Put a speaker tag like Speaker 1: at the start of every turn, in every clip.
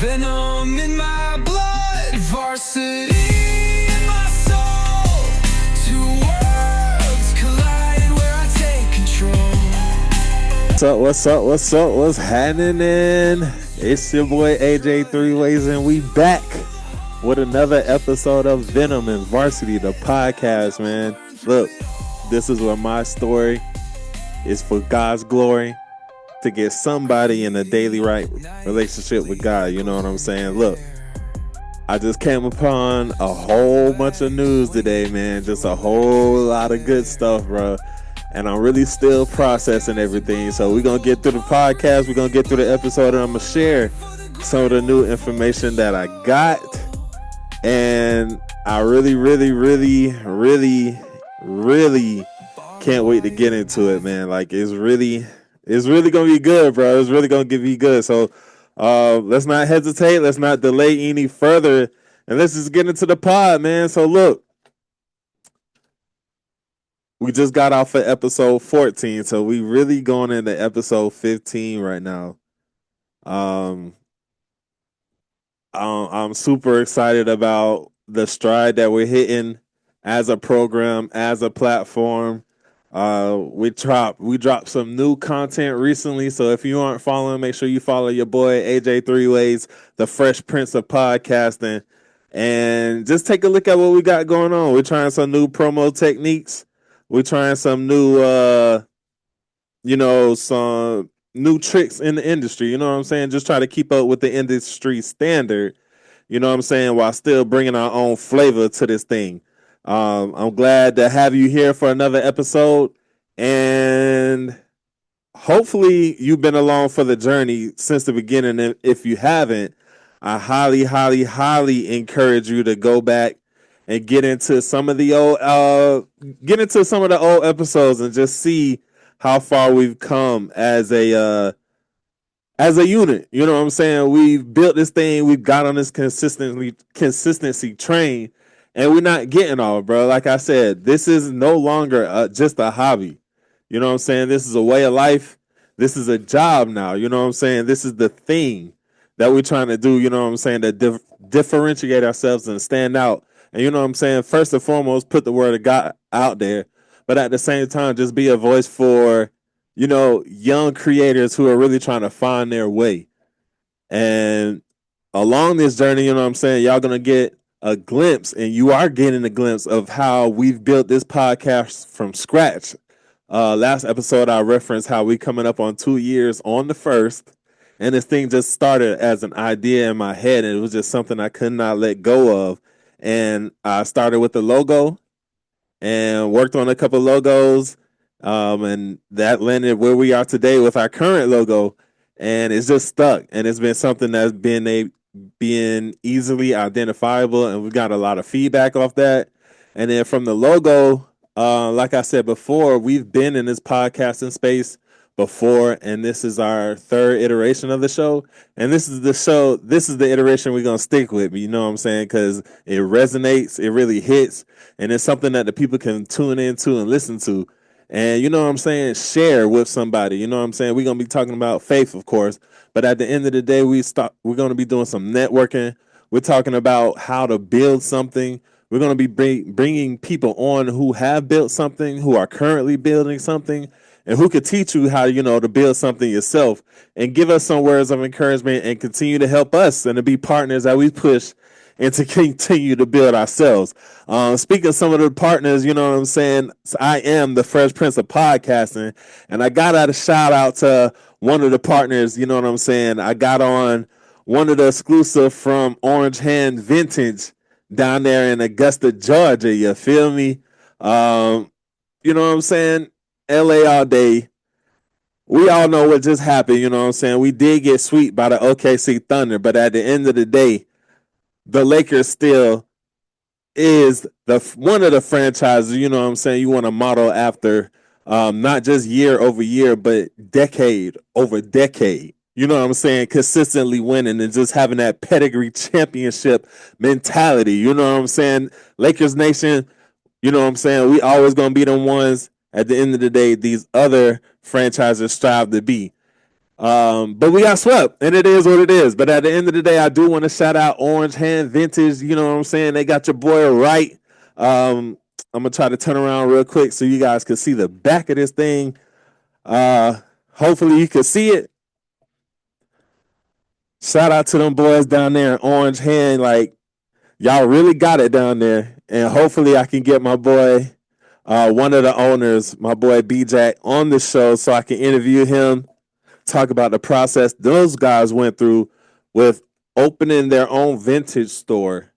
Speaker 1: Venom in my blood, varsity in my soul. Two worlds collide where I take control.
Speaker 2: What's happening? It's your boy AJ Three Ways, and we back with another episode of Venom Varsity, the podcast, man. Look, this is where my story is for God's glory, to get somebody in a daily right relationship with God. You know what I'm saying? Look, I just came upon a whole bunch of news today, man. Just a whole lot of good stuff, bro. And I'm really still processing everything. So we're going to get through the podcast. We're going to get through the episode, and I'm going to share some of the new information that I got. And I really can't wait to get into it, man. Like, it's really gonna be good, bro. It's really gonna be good. So let's not hesitate. Let's not delay any further, and let's just get into the pod, man. So look, we just got off of episode 14, so we really going into episode 15 right now. I'm super excited about the stride that we're hitting as a program, as a platform. We dropped some new content recently, so if you aren't following, make sure you follow your boy AJ Three Ways, the Fresh Prince of Podcasting, and just take a look at what we got going on. We're trying some new promo techniques. We're trying some new, some new tricks in the industry. You know what I'm saying? Just try to keep up with the industry standard. You know what I'm saying? While still bringing our own flavor to this thing. I'm glad to have you here for another episode, and hopefully you've been along for the journey since the beginning. And if you haven't, I highly encourage you to go back and get into some of the old episodes and just see how far we've come as a unit. You know what I'm saying? We've built this thing. We've got on this consistency train. And we're not getting off, bro. Like I said, this is no longer just a hobby. You know what I'm saying? This is a way of life. This is a job now. You know what I'm saying? This is the thing that we're trying to do, you know what I'm saying, to differentiate ourselves and stand out. And you know what I'm saying? First and foremost, put the word of God out there. But at the same time, just be a voice for, young creators who are really trying to find their way. And along this journey, you know what I'm saying, y'all going to get a glimpse, and you are getting a glimpse of how we've built this podcast from scratch. Last episode, I referenced how we coming up on 2 years on the 1st, and this thing just started as an idea in my head, and it was just something I could not let go of. And I started with the logo and worked on a couple logos, and that landed where we are today with our current logo, and it's just stuck, and it's been something that's been being easily identifiable, and we got a lot of feedback off that. And then from the logo, like I said before, we've been in this podcasting space before, and this is our 3rd iteration of the show. And this is the iteration we're gonna stick with, you know what I'm saying? Because it resonates, it really hits, and it's something that the people can tune into and listen to. And you know what I'm saying? Share with somebody. You know what I'm saying? We're going to be talking about faith, of course. But at the end of the day, we're going to be doing some networking. We're talking about how to build something. We're going to be bringing people on who have built something, who are currently building something, and who could teach you how, to build something yourself, and give us some words of encouragement and continue to help us and to be partners that we push and to continue to build ourselves. Speaking of some of the partners, you know what I'm saying, I am the Fresh Prince of Podcasting, and I got out a shout out to one of the partners, you know what I'm saying. I got on one of the exclusive from Orange Hand Vintage down there in Augusta, Georgia. You feel me? You know what I'm saying? LA all day. We all know what just happened, you know what I'm saying? We did get swept by the OKC Thunder, but at the end of the day, the Lakers still is one of the franchises, you know what I'm saying, you want to model after, not just year over year, but decade over decade. You know what I'm saying? Consistently winning and just having that pedigree championship mentality. You know what I'm saying? Lakers Nation, you know what I'm saying? We always going to be the ones at the end of the day these other franchises strive to be. But we got swept, and it is what it is. But at the end of the day, I do want to shout out Orange Hand Vintage. You know what I'm saying? They got your boy right. I'm gonna try to turn around real quick so you guys can see the back of this thing. Hopefully you can see it. Shout out to them boys down there in Orange Hand. Like, y'all really got it down there. And hopefully I can get my boy, one of the owners, my boy B-Jack, on the show so I can interview him, talk about the process those guys went through with opening their own vintage store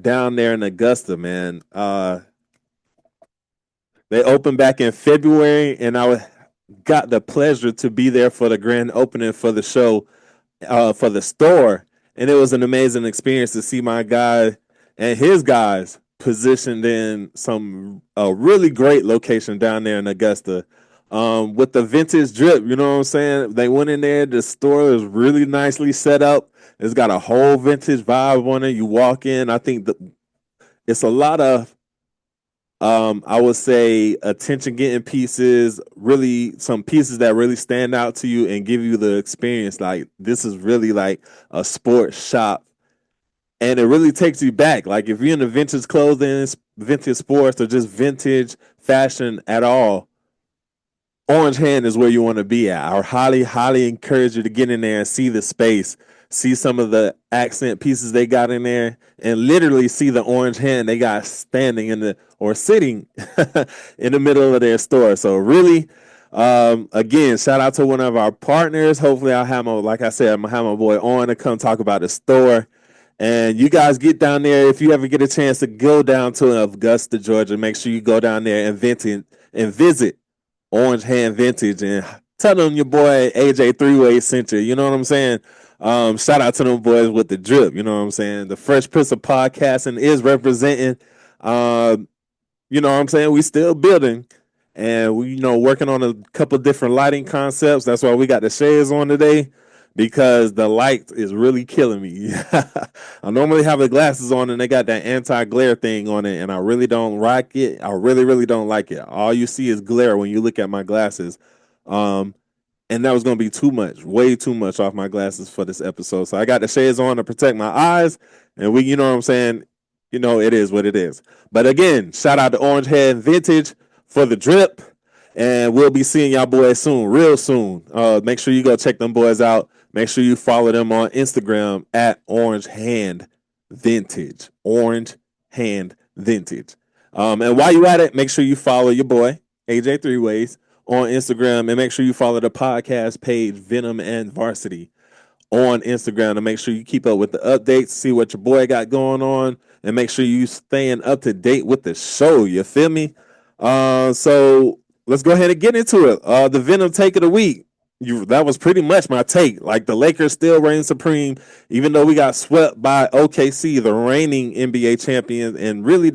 Speaker 2: down there in Augusta, man. They opened back in February, and I got the pleasure to be there for the grand opening for the show, for the store. And it was an amazing experience to see my guy and his guys positioned in some really great location down there in Augusta. With the vintage drip, you know what I'm saying? They went in there, the store is really nicely set up. It's got a whole vintage vibe on it. You walk in, I think it's a lot of I would say attention getting pieces, really some pieces that really stand out to you and give you the experience. Like, this is really like a sports shop, and it really takes you back. Like, if you're into vintage clothing, vintage sports, or just vintage fashion at all, Orange Hand is where you want to be at. I highly, highly encourage you to get in there and see the space, see some of the accent pieces they got in there, and literally see the orange hand they got standing in the or sitting in the middle of their store. So really, again, shout out to one of our partners. Hopefully, I'll have like I said, I'm gonna have my boy on to come talk about the store. And you guys get down there if you ever get a chance to go down to Augusta, Georgia. Make sure you go down there and visit Orange Hand Vintage and tell them your boy AJ Three-Way sent you. You know what I'm saying? Shout out to them boys with the drip. You know what I'm saying? The Fresh Prince of Podcasting is representing. You know what I'm saying? We still building, and we working on a couple different lighting concepts. That's why we got the shades on today, because the light is really killing me. I normally have the glasses on and they got that anti-glare thing on it, and I really don't like it. I really, really don't like it. All you see is glare when you look at my glasses. And that was going to be too much, way too much off my glasses for this episode. So I got the shades on to protect my eyes, and you know what I'm saying? It is what it is. But again, shout out to Orange Head Vintage for the drip, and we'll be seeing y'all boys soon, real soon. Make sure you go check them boys out. Make sure you follow them on Instagram at Orange Hand Vintage. Orange Hand Vintage. And while you at it, make sure you follow your boy, AJ Three Ways, on Instagram, and make sure you follow the podcast page, Venom and Varsity, on Instagram, to make sure you keep up with the updates, see what your boy got going on, and make sure you staying up to date with the show. You feel me? So let's go ahead and get into it. The Venom take of the week. That was pretty much my take. Like, the Lakers still reign supreme, even though we got swept by OKC, the reigning NBA champions, and really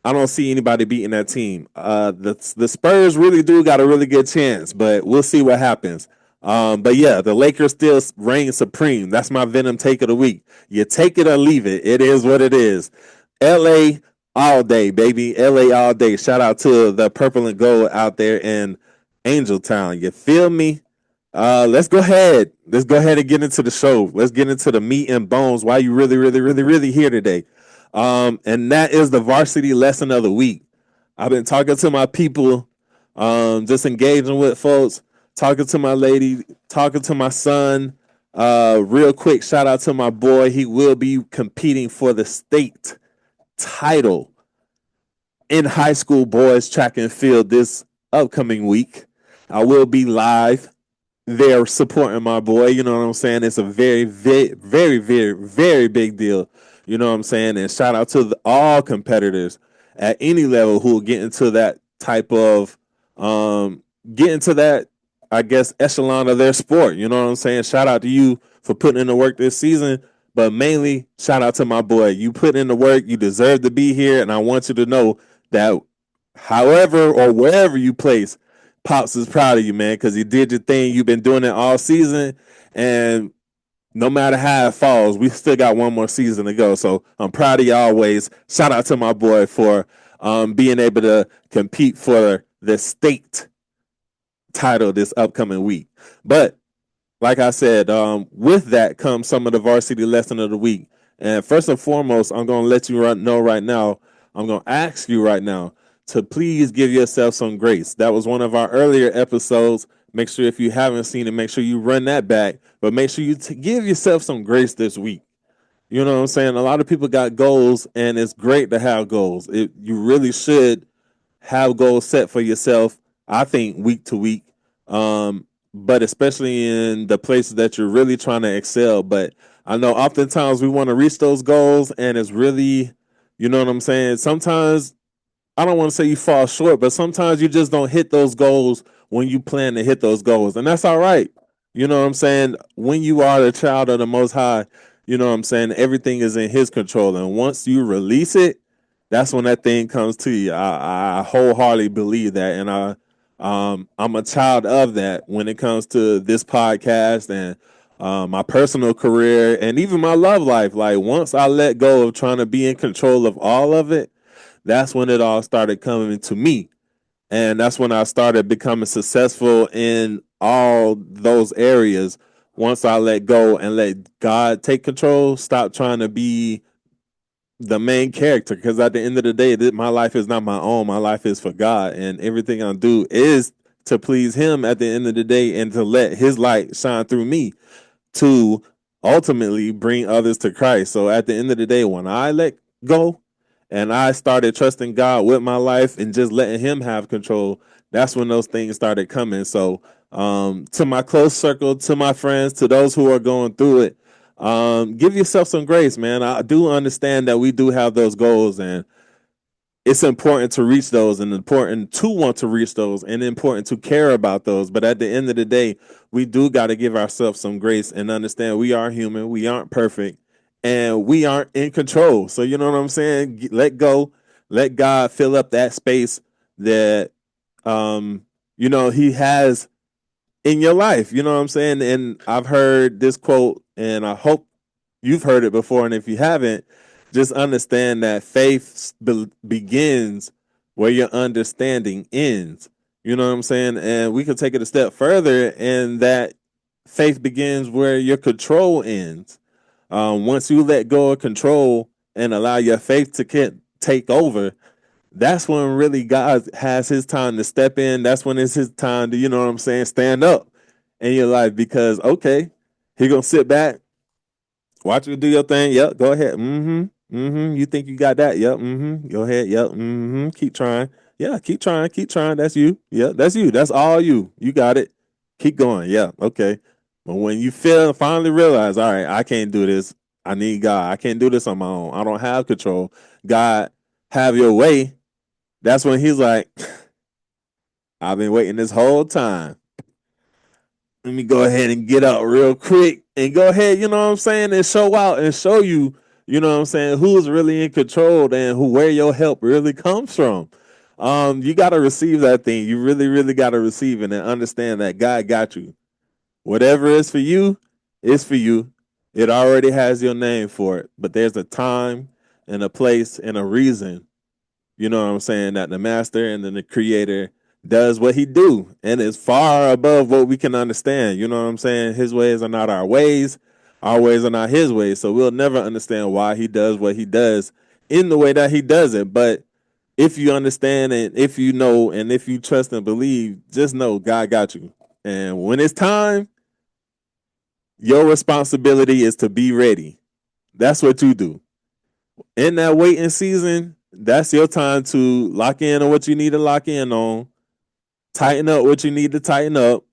Speaker 2: I don't see anybody beating that team. The Spurs really do got a really good chance, but we'll see what happens. But yeah, the Lakers still reign supreme. That's my Venom take of the week. You take it or leave it. It is what it is. LA all day, baby. LA all day. Shout out to the purple and gold out there in Angel Town. You feel me? Let's go ahead. Let's go ahead and get into the show. Let's get into the meat and bones. Why you really, really, really, really here today? And that is the varsity lesson of the week. I've been talking to my people, just engaging with folks, talking to my lady, talking to my son. Real quick, shout out to my boy. He will be competing for the state title in high school boys track and field this upcoming week. I will be live there supporting my boy. You know what I'm saying? It's a very, very, very, very, very big deal. You know what I'm saying? And shout out to all competitors at any level who will get into that type of, I guess, echelon of their sport. You know what I'm saying? Shout out to you for putting in the work this season, but mainly shout out to my boy. You put in the work. You deserve to be here. And I want you to know that however or wherever you place, Pops is proud of you, man, because you did your thing. You've been doing it all season. And no matter how it falls, we still got one more season to go. So I'm proud of you always. Shout out to my boy for being able to compete for the state title this upcoming week. But like I said, with that comes some of the varsity lesson of the week. And first and foremost, I'm going to let you know right now, I'm going to ask you right now to please give yourself some grace. That was one of our earlier episodes. Make sure if you haven't seen it, make sure you run that back. But make sure you give yourself some grace this week. You know what I'm saying? A lot of people got goals, and it's great to have goals. You really should have goals set for yourself, I think, week to week. But especially in the places that you're really trying to excel. But I know oftentimes we want to reach those goals, and it's really, you know what I'm saying? Sometimes I don't want to say you fall short, but sometimes you just don't hit those goals when you plan to hit those goals. And that's all right. You know what I'm saying? When you are the child of the Most High, you know what I'm saying? Everything is in His control. And once you release it, that's when that thing comes to you. I wholeheartedly believe that. And I'm a child of that when it comes to this podcast and my personal career and even my love life. Like once I let go of trying to be in control of all of it, that's when it all started coming to me. And that's when I started becoming successful in all those areas. Once I let go and let God take control, stop trying to be the main character. Because at the end of the day, my life is not my own. My life is for God. And everything I do is to please Him at the end of the day and to let His light shine through me to ultimately bring others to Christ. So at the end of the day, when I let go and I started trusting God with my life and just letting Him have control, that's when those things started coming. So to my close circle, to my friends, to those who are going through it, give yourself some grace, man. I do understand that we do have those goals, and it's important to reach those and important to want to reach those and important to care about those. But at the end of the day, we do got to give ourselves some grace and understand we are human. We aren't perfect and we aren't in control. So, you know what I'm saying? Let go, let God fill up that space that, He has in your life. You know what I'm saying? And I've heard this quote, and I hope you've heard it before. And if you haven't, just understand that faith begins where your understanding ends. You know what I'm saying? And we could take it a step further, and that faith begins where your control ends. Once you let go of control and allow your faith to take over, that's when really God has His time to step in. That's when it's His time to, you know what I'm saying, stand up in your life. Because okay, He gonna sit back, watch you do your thing. Yep, go ahead. Mm-hmm. Mm-hmm. You think you got that? Yep. Mm-hmm. Go ahead. Yep. Mm-hmm. Keep trying. Yeah, keep trying. Keep trying. That's you. Yeah, that's you. That's all you. You got it. Keep going. Yeah. Okay. But when you finally realize, all right, I can't do this. I need God. I can't do this on my own. I don't have control. God, have your way. That's when He's like, I've been waiting this whole time. Let me go ahead and get out real quick and go ahead, you know what I'm saying, and show out and show you, you know what I'm saying, who's really in control and where your help really comes from. You got to receive that thing. You really, really got to receive it and understand that God got you. Whatever is for you, is for you. It already has your name for it, but there's a time and a place and a reason, you know what I'm saying, that the master and then the creator does what He do, and is far above what we can understand. You know what I'm saying? His ways are not our ways are not His ways. So we'll never understand why He does what He does in the way that He does it. But if you understand and if you know and if you trust and believe, just know God got you. And when it's time, your responsibility is to be ready. That's what you do. In that waiting season, that's your time to lock in on what you need to lock in on, tighten up what you need to tighten up.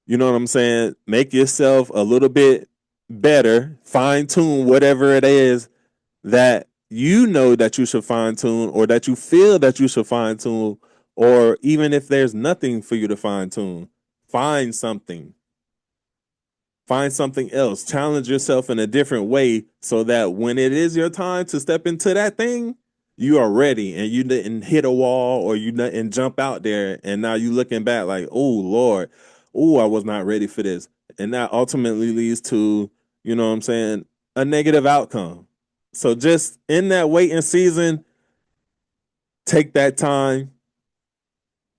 Speaker 2: You know what I'm saying? Make yourself a little bit better, fine tune whatever it is that you know that you should fine tune or that you feel that you should fine tune, or even if there's nothing for you to fine tune, find something. Find something else. Challenge yourself in a different way so that when it is your time to step into that thing, you are ready and you didn't hit a wall or you didn't jump out there. And now you looking back like, oh, Lord, oh, I was not ready for this. And that ultimately leads to, you know what I'm saying, a negative outcome. So just in that waiting season, take that time,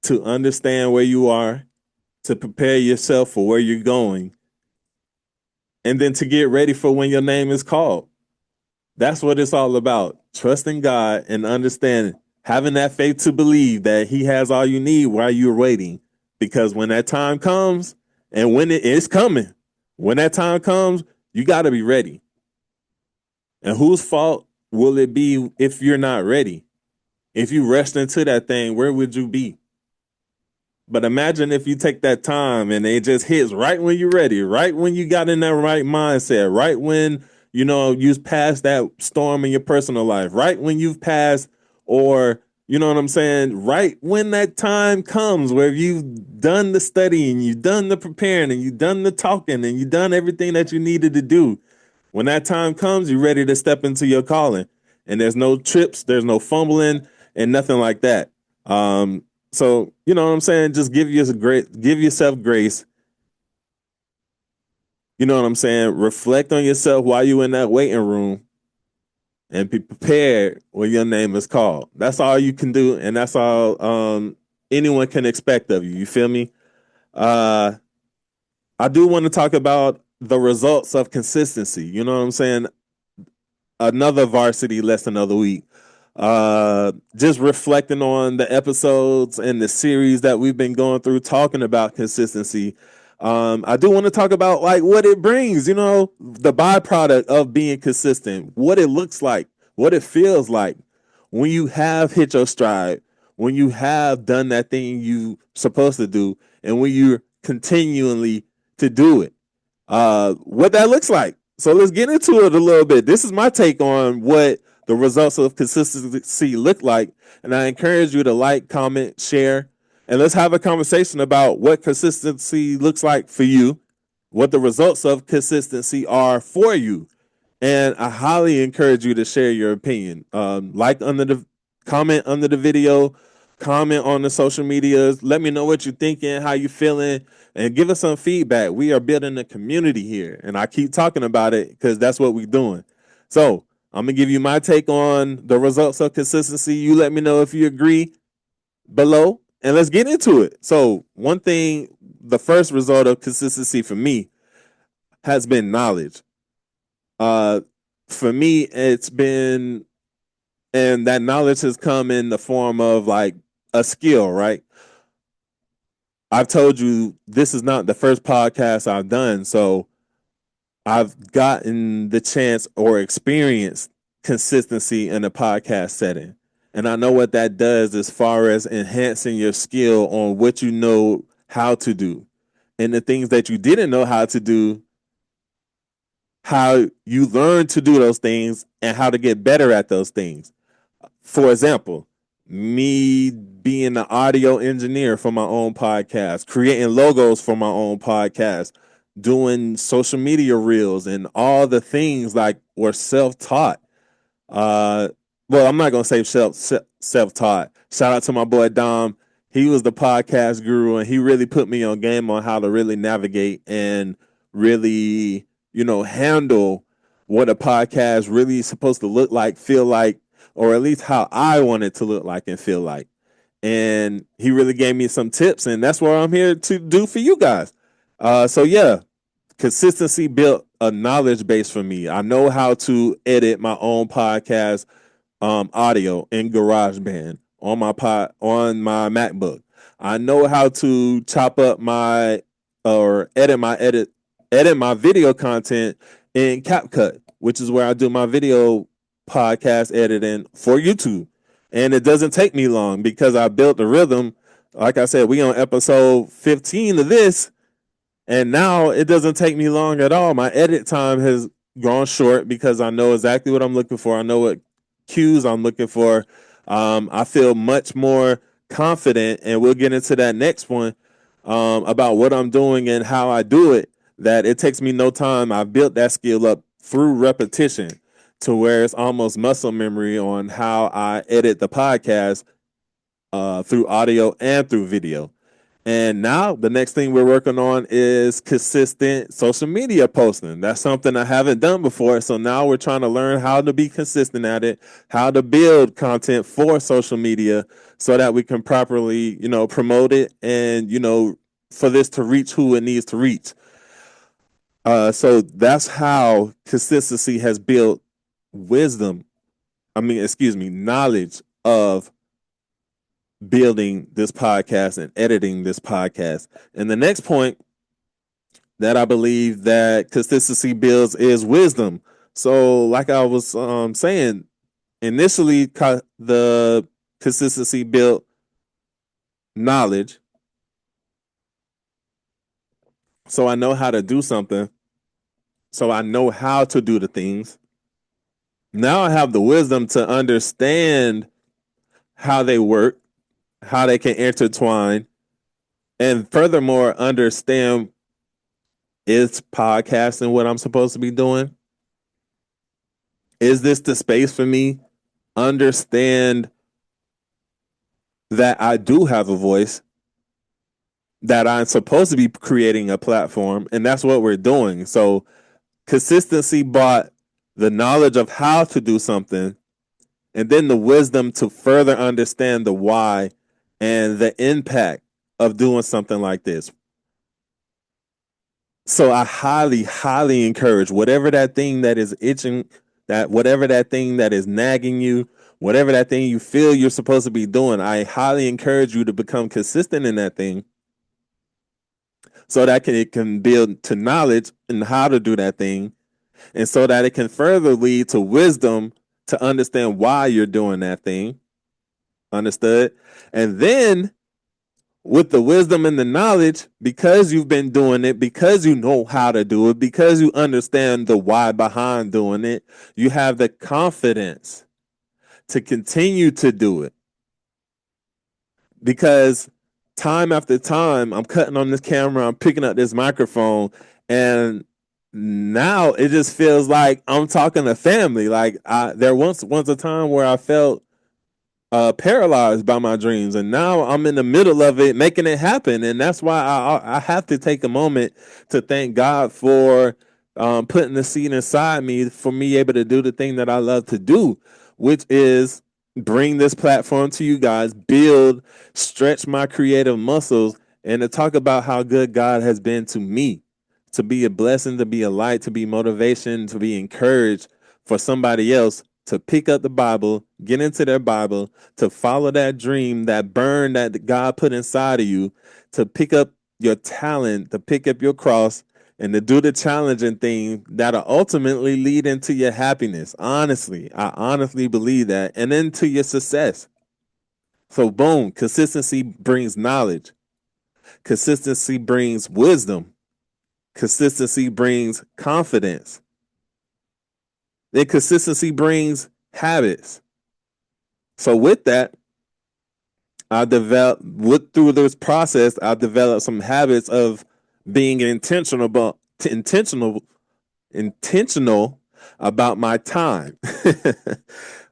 Speaker 2: to understand where you are, to prepare yourself for where you're going, and then to get ready for when your name is called. That's what it's all about. Trusting God and understanding, having that faith to believe that He has all you need while you're waiting. Because when that time comes, and when it is coming, when that time comes, you got to be ready. And whose fault will it be if you're not ready? If you rushed into that thing, where would you be? But imagine if you take that time and it just hits right when you're ready, right when you got in that right mindset, right when you've passed that storm in your personal life, right when you've passed, or you know what I'm saying, right when that time comes where you've done the studying, you've done the preparing, and you've done the talking, and you've done everything that you needed to do. When that time comes, you're ready to step into your calling, and there's no trips, there's no fumbling, and nothing like that. So you know what I'm saying? Just give yourself grace. You know what I'm saying? Reflect on yourself while you're in that waiting room and be prepared when your name is called. That's all you can do, and that's all anyone can expect of you. You feel me? I do want to talk about the results of consistency. You know what I'm saying? Another varsity lesson of the week. Just reflecting on the episodes and the series that we've been going through, talking about consistency. I do want to talk about like what it brings, the byproduct of being consistent, what it looks like, what it feels like when you have hit your stride, when you have done that thing you supposed to do, and when you're continually to do it. What that looks like. So let's get into it a little bit. This is my take on what the results of consistency look like. And I encourage you to like, comment, share, and let's have a conversation about what consistency looks like for you, what the results of consistency are for you. And I highly encourage you to share your opinion. Comment under the video, comment on the social medias. Let me know what you're thinking, how you feeling, and give us some feedback. We are building a community here, and I keep talking about it because that's what we're doing. So I'm gonna give you my take on the results of consistency. You let me know if you agree below, and let's get into it. So one thing, the first result of consistency for me has been knowledge. For me, it's been, and that knowledge has come in the form of like a skill, right? I've told you this is not the first podcast I've done, so I've gotten the chance or experienced consistency in a podcast setting. And I know what that does as far as enhancing your skill on what you know how to do. And the things that you didn't know how to do, how you learn to do those things and how to get better at those things. For example, me being an audio engineer for my own podcast, creating logos for my own podcast, doing social media reels, and all the things like were self-taught. Well, I'm not gonna say self-taught. Shout out to my boy Dom. He was the podcast guru, and he really put me on game on how to really navigate and really, handle what a podcast really is supposed to look like, feel like, or at least how I want it to look like and feel like. And he really gave me some tips, and that's what I'm here to do for you guys. So yeah, consistency built a knowledge base for me. I know how to edit my own podcast audio in GarageBand on my MacBook. I know how to chop up my or edit my video content in CapCut, which is where I do my video podcast editing for YouTube. And it doesn't take me long because I built the rhythm. Like I said, we on episode 15 of this, and now it doesn't take me long at all. My edit time has gone short because I know exactly what I'm looking for. I know what cues I'm looking for. I feel much more confident, and we'll get into that next one about what I'm doing and how I do it, that it takes me no time. I've built that skill up through repetition to where it's almost muscle memory on how I edit the podcast through audio and through video. And now the next thing we're working on is consistent social media posting. That's something I haven't done before. So now we're trying to learn how to be consistent at it, how to build content for social media so that we can properly, promote it and, for this to reach who it needs to reach. So that's how consistency has built wisdom. Knowledge of building this podcast and editing this podcast. And the next point that I believe that consistency builds is wisdom. So, like I was saying, initially, the consistency built knowledge. So I know how to do something. So I know how to do the things. Now I have the wisdom to understand how they work, how they can intertwine, and furthermore, understand, is podcasting what I'm supposed to be doing? Is this the space for me? Understand that I do have a voice, that I'm supposed to be creating a platform, and that's what we're doing. So consistency brought the knowledge of how to do something, and then the wisdom to further understand the why and the impact of doing something like this. So I highly, highly encourage whatever that thing that is itching, whatever that thing that is nagging you, whatever that thing you feel you're supposed to be doing, I highly encourage you to become consistent in that thing so that it can build to knowledge and how to do that thing, and so that it can further lead to wisdom to understand why you're doing that thing. Understood? And then with the wisdom and the knowledge, because you've been doing it, because you know how to do it, because you understand the why behind doing it, you have the confidence to continue to do it. Because time after time, I'm cutting on this camera, I'm picking up this microphone, and now it just feels like I'm talking to family. Like there once a time where I felt paralyzed by my dreams, and now I'm in the middle of it, making it happen. And that's why I have to take a moment to thank God for putting the seed inside me for me able to do the thing that I love to do, which is bring this platform to you guys, build, stretch my creative muscles, and to talk about how good God has been to me, to be a blessing, to be a light, to be motivation, to be encouraged for somebody else to pick up the Bible, get into their Bible, to follow that dream, that burn that God put inside of you, to pick up your talent, to pick up your cross, and to do the challenging thing that'll ultimately lead into your happiness. Honestly, I honestly believe that, and into your success. So boom, consistency brings knowledge. Consistency brings wisdom. Consistency brings confidence. Then consistency brings habits. So with that, through this process, I developed some habits of being intentional about my time,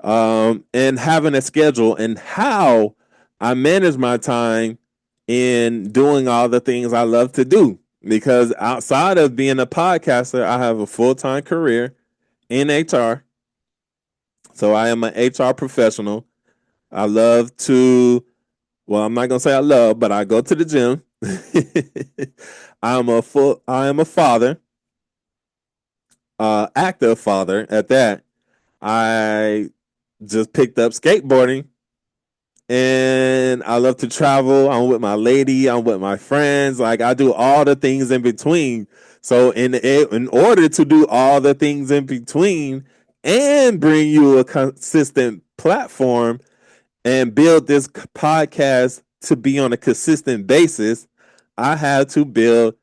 Speaker 2: and having a schedule and how I manage my time in doing all the things I love to do. Because outside of being a podcaster, I have a full-time career in HR. So I am an HR professional. I love to, well, I'm not gonna say I love, but I go to the gym. I am a father, active father at that. I just picked up skateboarding, and I love to travel. I'm with my lady. I'm with my friends. Like I do all the things in between. So in order to do all the things in between and bring you a consistent platform and build this podcast to be on a consistent basis, I had to build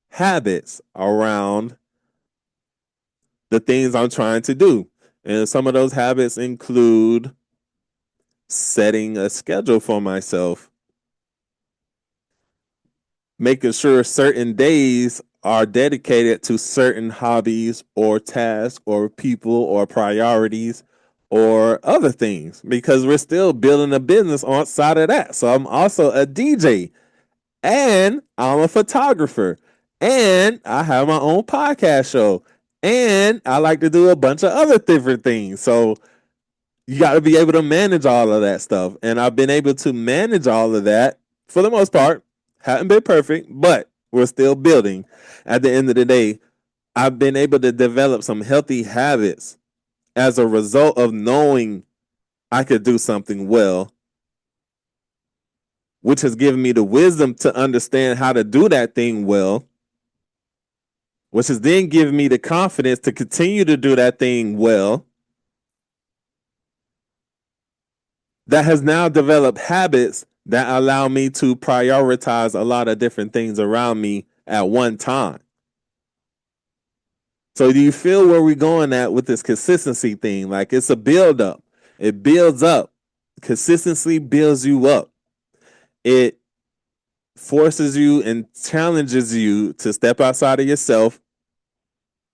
Speaker 2: habits around the things I'm trying to do. And some of those habits include setting a schedule for myself, making sure certain days are dedicated to certain hobbies or tasks or people or priorities or other things, because we're still building a business on side of that. So I'm also a DJ And I'm a photographer. And I have my own podcast show. And I like to do a bunch of other different things. So you got to be able to manage all of that stuff. And I've been able to manage all of that for the most part. Haven't been perfect, but we're still building. At the end of the day, I've been able to develop some healthy habits as a result of knowing I could do something well, which has given me the wisdom to understand how to do that thing well, which has then given me the confidence to continue to do that thing well. That has now developed habits that allow me to prioritize a lot of different things around me at one time. So do you feel where we're going at with this consistency thing? Like, it's a build up. It builds up. Consistency builds you up. It forces you and challenges you to step outside of yourself,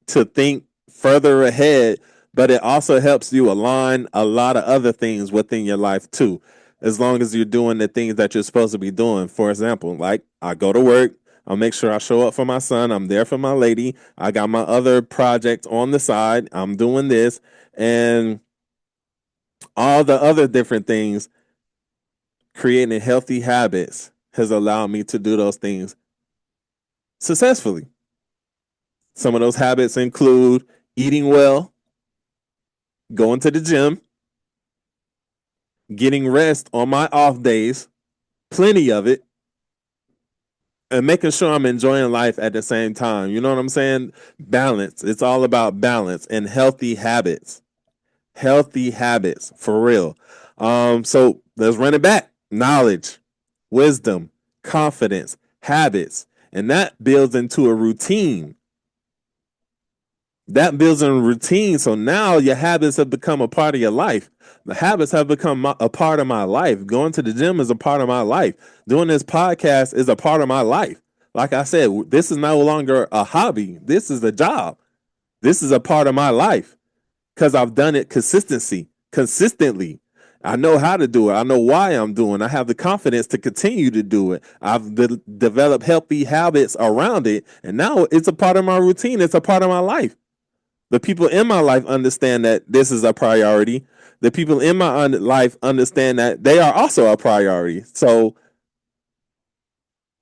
Speaker 2: to think further ahead, but it also helps you align a lot of other things within your life too, as long as you're doing the things that you're supposed to be doing. For example, like, I go to work, I'll make sure I show up for my son, I'm there for my lady, I got my other project on the side, I'm doing this, and all the other different things. Creating healthy habits has allowed me to do those things successfully. Some of those habits include eating well, going to the gym, getting rest on my off days, plenty of it, and making sure I'm enjoying life at the same time. You know what I'm saying? Balance. It's all about balance and healthy habits. Healthy habits, for real. So let's run it back. Knowledge, wisdom, confidence, habits, and that builds into a routine. That builds in a routine. So now your habits have become a part of your life. The habits have become a part of my life. Going to the gym is a part of my life. Doing this podcast is a part of my life. Like I said, this is no longer a hobby. This is a job. This is a part of my life because I've done it consistently. I know how to do it. I know why I'm doing it. I have the confidence to continue to do it. I've developed healthy habits around it. And now it's a part of my routine. It's a part of my life. The people in my life understand that this is a priority. The people in my life understand that they are also a priority. So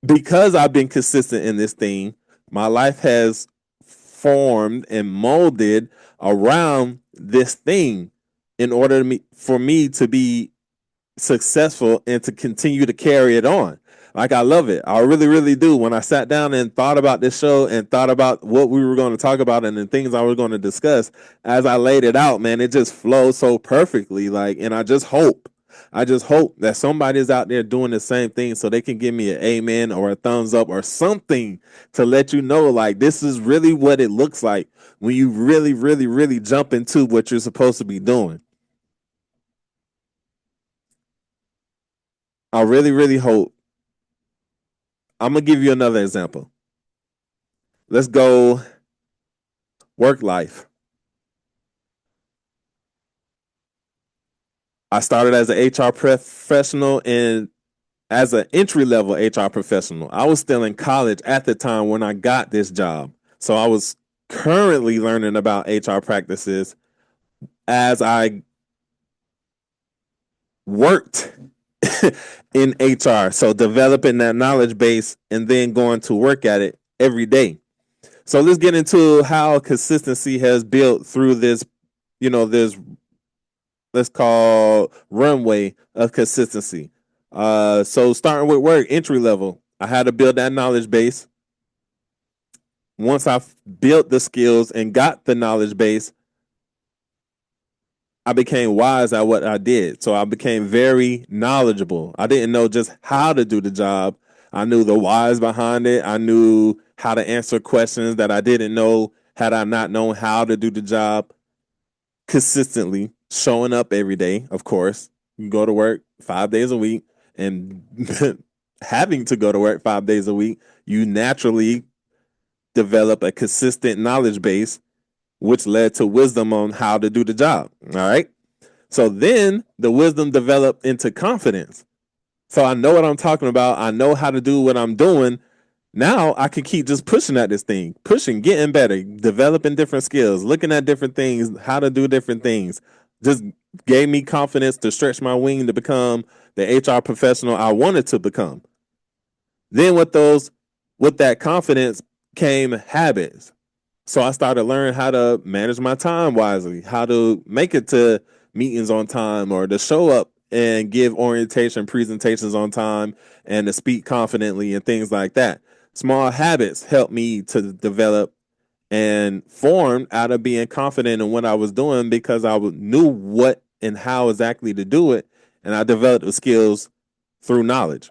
Speaker 2: because I've been consistent in this thing, my life has formed and molded around this thing in order for me to be successful and to continue to carry it on. Like, I love it. I really, really do. When I sat down and thought about this show and thought about what we were going to talk about and the things I was going to discuss, as I laid it out, man, it just flows so perfectly. Like, and I just hope that somebody's out there doing the same thing so they can give me an amen or a thumbs up or something to let you know, like, this is really what it looks like when you really, really, really jump into what you're supposed to be doing. I really, really hope. I'm going to give you another example. Let's go work life. I started as an HR professional and as an entry-level HR professional. I was still in college at the time when I got this job. So I was currently learning about HR practices as I worked in HR. So developing that knowledge base and then going to work at it every day. So let's get into how consistency has built through this, this, let's call, runway of consistency. So starting with work, entry level, I had to build that knowledge base. Once I built the skills and got the knowledge base, I became wise at what I did. So I became very knowledgeable. I didn't know just how to do the job. I knew the whys behind it. I knew how to answer questions that I didn't know had I not known how to do the job consistently, showing up every day, of course. You go to work 5 days a week and having to go to work 5 days a week, you naturally develop a consistent knowledge base, which led to wisdom on how to do the job. All right. So then the wisdom developed into confidence. So I know what I'm talking about. I know how to do what I'm doing. Now I can keep just pushing at this thing, pushing, getting better, developing different skills, looking at different things, how to do different things. Just gave me confidence to stretch my wing to become the HR professional I wanted to become. Then with that confidence came habits. So I started learning how to manage my time wisely, how to make it to meetings on time or to show up and give orientation presentations on time and to speak confidently and things like that. Small habits helped me to develop and form out of being confident in what I was doing because I knew what and how exactly to do it. And I developed the skills through knowledge.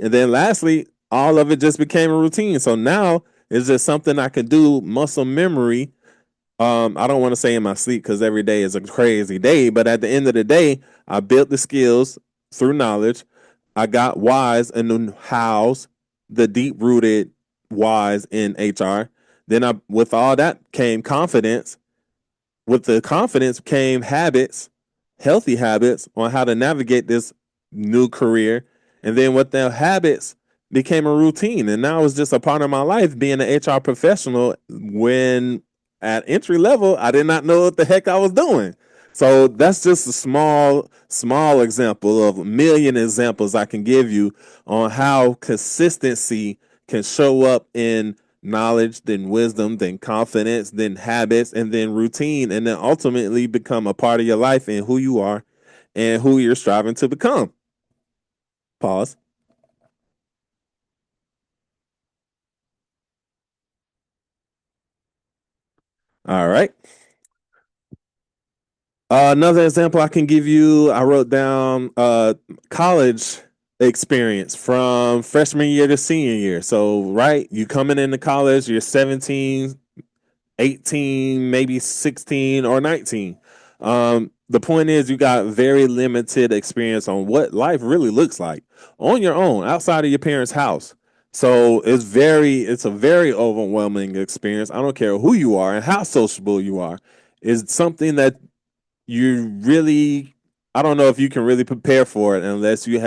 Speaker 2: And then lastly, all of it just became a routine. So now it's just something I can do, muscle memory. I don't want to say in my sleep because every day is a crazy day, but at the end of the day, I built the skills through knowledge. I got wise and the hows, the deep rooted whys in HR. Then with all that came confidence. With the confidence came habits, healthy habits on how to navigate this new career. And then with the habits became a routine. And now it's just a part of my life being an HR professional when at entry level, I did not know what the heck I was doing. So that's just a small example of a million examples I can give you on how consistency can show up in knowledge, then wisdom, then confidence, then habits, and then routine, and then ultimately become a part of your life and who you are and who you're striving to become. Pause. All right. Another example I can give you, I wrote down college experience from freshman year to senior year. So, right, you coming into college, you're 17, 18, maybe 16 or 19. The point is, you got very limited experience on what life really looks like on your own, outside of your parents' house. So it's a very overwhelming experience. I don't care who you are and how sociable you are. It's something that you really, I don't know if you can really prepare for it um, unless you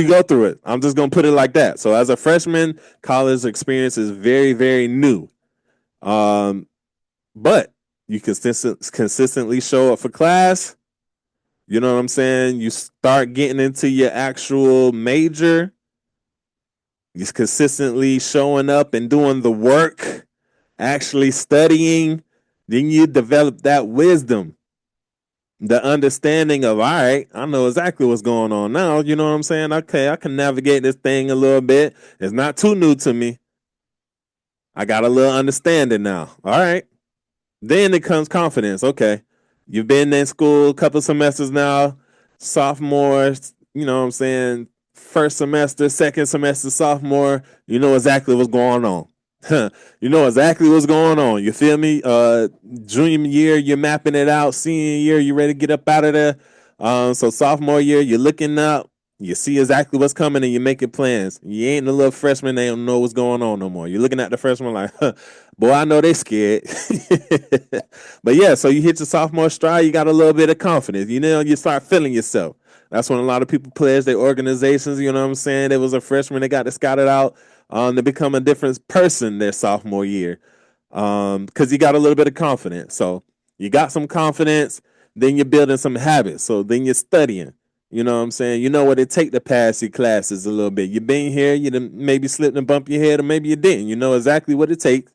Speaker 2: go through it. I'm just gonna put it like that. So as a freshman, college experience is very, very new. Um, but you consistently show up for class. You know what I'm saying? You start getting into your actual major. You're consistently showing up and doing the work, actually studying. Then you develop that wisdom, the understanding of, all right, I know exactly what's going on now. You know what I'm saying? Okay, I can navigate this thing a little bit. It's not too new to me. I got a little understanding now. All right. Then it comes confidence. Okay. You've been in school a couple semesters now, sophomore, you know what I'm saying? First semester, second semester, sophomore, you know exactly what's going on. You know exactly what's going on. You feel me? Junior year, you're mapping it out. Senior year, you ready to get up out of there. So sophomore year, you're looking up. You see exactly what's coming and you're making plans. You ain't the little freshman, they don't know what's going on no more. You're looking at the freshman like, huh, boy, I know they scared. But yeah, so you hit your sophomore stride, you got a little bit of confidence. You know, you start feeling yourself. That's when a lot of people pledge their organizations. You know what I'm saying? They was a freshman, they got to scout it out to become a different person their sophomore year. Because you got a little bit of confidence. So you got some confidence, then you're building some habits. So then you're studying. You know what I'm saying? You know what it take to pass your classes a little bit. You've been here, you done maybe slipped and bumped your head, or maybe you didn't. You know exactly what it takes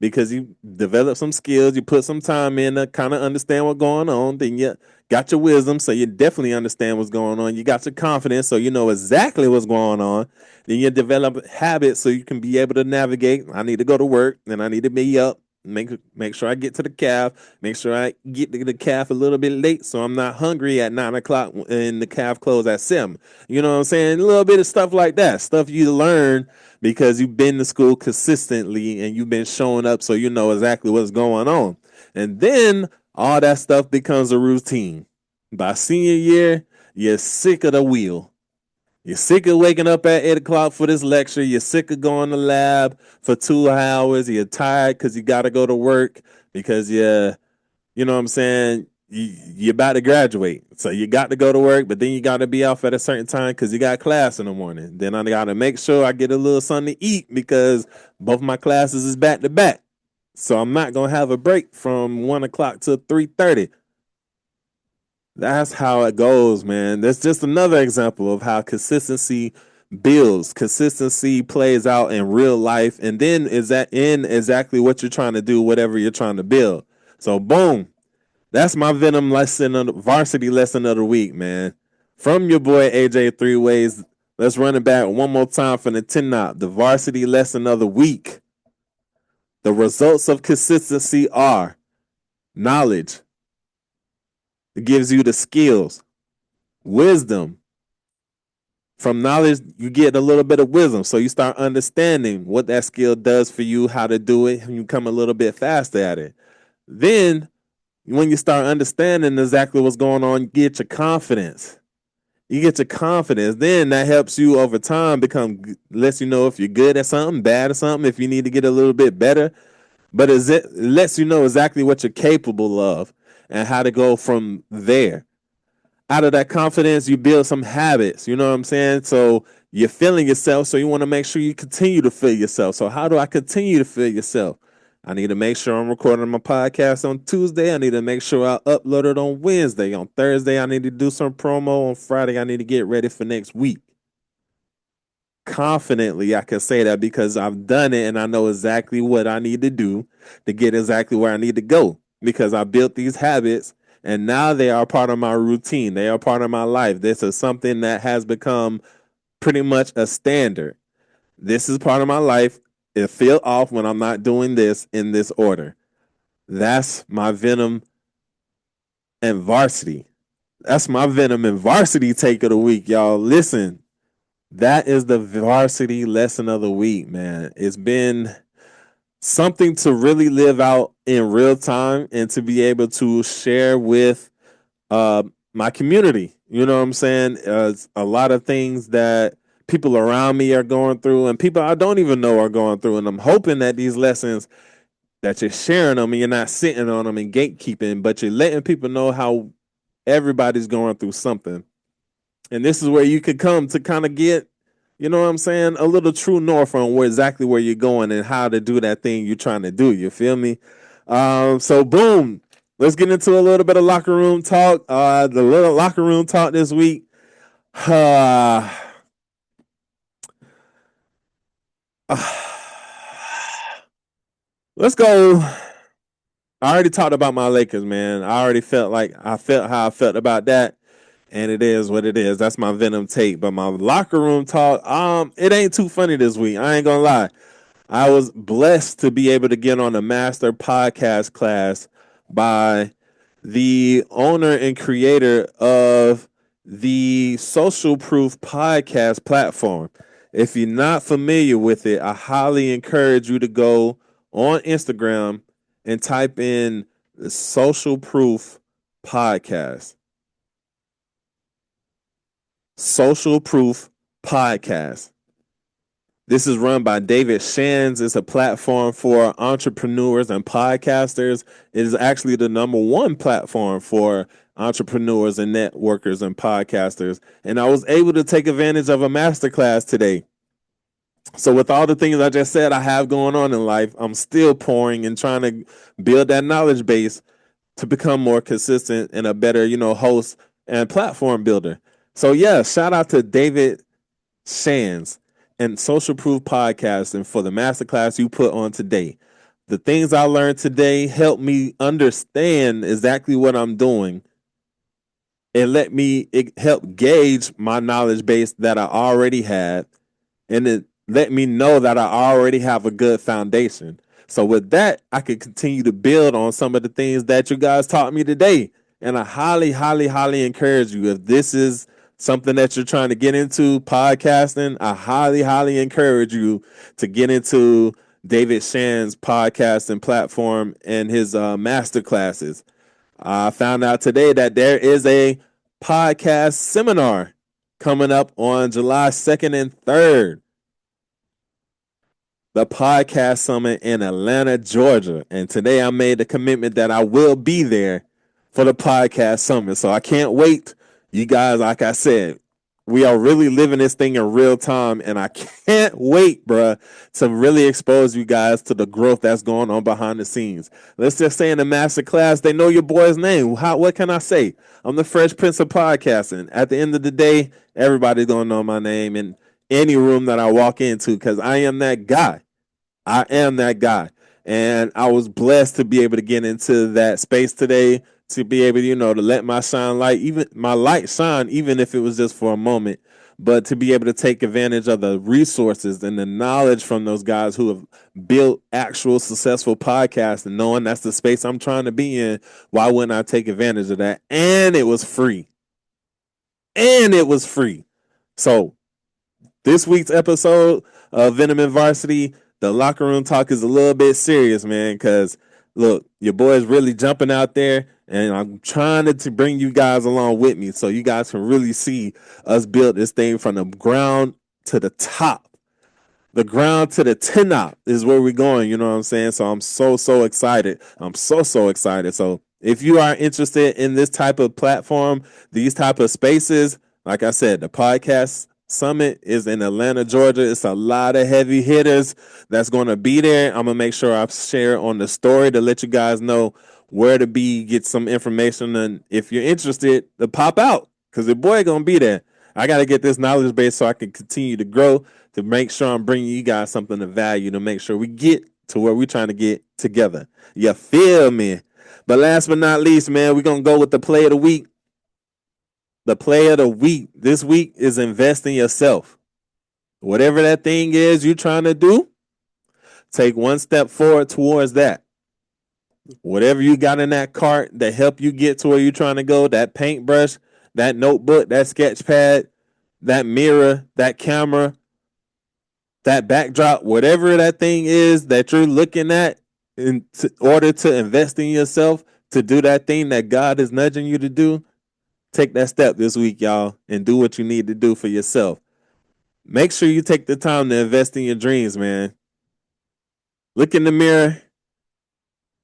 Speaker 2: because you develop some skills, you put some time in to kind of understand what's going on. Then you got your wisdom, so you definitely understand what's going on. You got your confidence, so you know exactly what's going on. Then you develop habits so you can be able to navigate. I need to go to work, and I need to be up. Make sure I get to the calf. Make sure I get to the calf a little bit late, so I'm not hungry at 9 o'clock and the calf close at 7. You know what I'm saying? A little bit of stuff like that. Stuff you learn because you've been to school consistently and you've been showing up, so you know exactly what's going on. And then all that stuff becomes a routine. By senior year, you're sick of the wheel. You're sick of waking up at 8 o'clock for this lecture. You're sick of going to lab for 2 hours. You're tired because you got to go to work because you know what I'm saying? you're about to graduate. So you got to go to work, but then you got to be off at a certain time because you got class in the morning. Then I got to make sure I get a little something to eat because both my classes is back to back. So I'm not going to have a break from 1 o'clock to 3:30. That's how it goes, man. That's just another example of how consistency builds. Consistency plays out in real life, and then is that in exactly what you're trying to do, whatever you're trying to build. So, boom, that's my Venom lesson, of the varsity lesson of the week, man. From your boy AJ Three Ways. Let's run it back one more time from the 10 knot. The varsity lesson of the week. The results of consistency are knowledge. It gives you the skills, wisdom. From knowledge, you get a little bit of wisdom. So you start understanding what that skill does for you, how to do it, and you become a little bit faster at it. Then, when you start understanding exactly what's going on, you get your confidence. You get your confidence. Then that helps you over time lets you know if you're good at something, bad at something, if you need to get a little bit better. But it lets you know exactly what you're capable of and how to go from there. Out of that confidence, you build some habits. You know what I'm saying? So you're feeling yourself. So you want to make sure you continue to feel yourself. So how do I continue to feel yourself? I need to make sure I'm recording my podcast on Tuesday. I need to make sure I upload it on Wednesday. On Thursday, I need to do some promo. On Friday, I need to get ready for next week. Confidently, I can say that because I've done it and I know exactly what I need to do to get exactly where I need to go because I built these habits and now they are part of my routine. They are part of my life. This is something that has become pretty much a standard. This is part of my life. It feels off when I'm not doing this in this order. That's my Venom and Varsity. That's my Venom and Varsity take of the week, y'all. Listen, that is the varsity lesson of the week, man. It's been something to really live out in real time and to be able to share with my community. You know what I'm saying? A lot of things that people around me are going through and people I don't even know are going through. And I'm hoping that these lessons that you're sharing them and you're not sitting on them and gatekeeping, but you're letting people know how everybody's going through something. And this is where you could come to kind of get, you know what I'm saying, a little true north on exactly where you're going and how to do that thing you're trying to do. You feel me? So boom, let's get into a little bit of locker room talk. The little locker room talk this week. Let's go. I already talked about my Lakers, man. I felt how I felt about that. And it is what it is. That's my Venom take. But my locker room talk, it ain't too funny this week. I ain't gonna lie. I was blessed to be able to get on a master podcast class by the owner and creator of the Social Proof podcast platform. If you're not familiar with it, I highly encourage you to go on Instagram and type in the Social Proof podcast. Social Proof Podcast. This is run by David Shands. It's a platform for entrepreneurs and podcasters. It is actually the number one platform for entrepreneurs and networkers and podcasters. And I was able to take advantage of a masterclass today. So with all the things I just said I have going on in life, I'm still pouring and trying to build that knowledge base to become more consistent and a better, host and platform builder. So yeah, shout out to David Shands and Social Proof Podcasting for the masterclass you put on today. The things I learned today helped me understand exactly what I'm doing. It helped gauge my knowledge base that I already had, and it let me know that I already have a good foundation. So with that, I could continue to build on some of the things that you guys taught me today. And I highly, highly, highly encourage you, if this is something that you're trying to get into, podcasting, I highly, highly encourage you to get into David Shan's podcasting platform and his master classes. I found out today that there is a podcast seminar coming up on July 2nd and 3rd. The podcast summit in Atlanta, Georgia. And today I made the commitment that I will be there for the podcast summit. So I can't wait. You guys, like I said, we are really living this thing in real time, and I can't wait, bruh, to really expose you guys to the growth that's going on behind the scenes. Let's just say in the master class, they know your boy's name. What can I say? I'm the Fresh Prince of Podcasting. At the end of the day, everybody's going to know my name in any room that I walk into because I am that guy. I am that guy. And I was blessed to be able to get into that space today, to be able, to let my light shine, even if it was just for a moment, but to be able to take advantage of the resources and the knowledge from those guys who have built actual successful podcasts, and knowing that's the space I'm trying to be in, why wouldn't I take advantage of that? And it was free. So this week's episode of Venom Varsity, the locker room talk is a little bit serious, man, because look, your boy is really jumping out there, and I'm trying to bring you guys along with me so you guys can really see us build this thing from the ground to the top. The ground to the top is where we're going, you know what I'm saying? So I'm so excited. I'm so excited. So if you are interested in this type of platform, these type of spaces, like I said, the podcast summit is in Atlanta, Georgia. It's a lot of heavy hitters that's going to be there. I'm going to make sure I share on the story to let you guys know where to be, get some information. And if you're interested, to pop out, because the boy going to be there. I got to get this knowledge base so I can continue to grow, to make sure I'm bringing you guys something of value, to make sure we get to where we're trying to get together. You feel me? But last but not least, man, we're going to go with the play of the week. The play of the week this week is invest in yourself. Whatever that thing is you're trying to do, take one step forward towards that. Whatever you got in that cart that help you get to where you're trying to go, that paintbrush, that notebook, that sketch pad, that mirror, that camera, that backdrop, whatever that thing is that you're looking at in order to invest in yourself, to do that thing that God is nudging you to do, take that step this week, y'all, and do what you need to do for yourself. Make sure you take the time to invest in your dreams, man. Look in the mirror,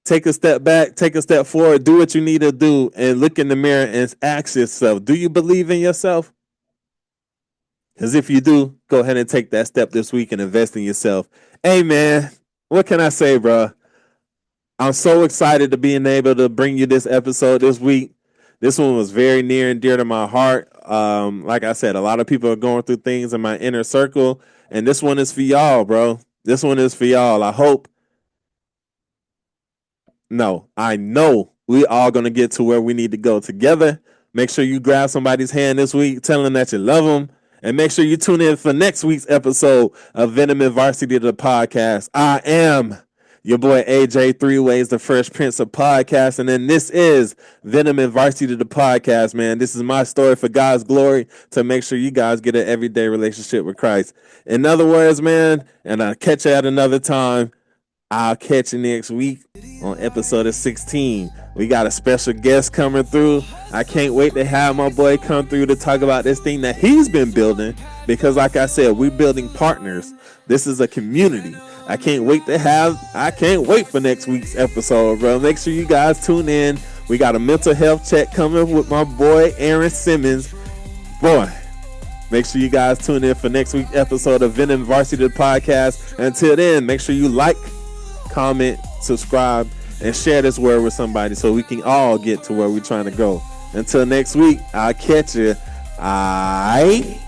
Speaker 2: take a step back, take a step forward, do what you need to do, and look in the mirror and ask yourself, do you believe in yourself? Because if you do, go ahead and take that step this week and invest in yourself. Hey, man, what can I say, bro? I'm so excited to being able to bring you this episode this week. This one was very near and dear to my heart. Like I said, a lot of people are going through things in my inner circle, and this one is for y'all, bro. This one is for y'all. I know we all going to get to where we need to go together. Make sure you grab somebody's hand this week, tell them that you love them, and make sure you tune in for next week's episode of Venom Varsity, the podcast. I am your boy AJ, 3 Ways, the Fresh Prince of Podcasting, and this is Venom Varsity, the podcast, man. This is my story for God's glory, to make sure you guys get an everyday relationship with Christ. In other words, man, and I'll catch you at another time. I'll catch you next week on episode 16. We got a special guest coming through. I can't wait to have my boy come through to talk about this thing that he's been building, because like I said, we're building partners. This is a community. I can't wait for next week's episode, bro. Make sure you guys tune in. We got a mental health check coming with my boy Aaron Simmons. Boy, make sure you guys tune in for next week's episode of Venom Varsity, the podcast. Until then, make sure you like, comment, subscribe, and share this word with somebody so we can all get to where we're trying to go. Until next week, I'll catch you. Aight.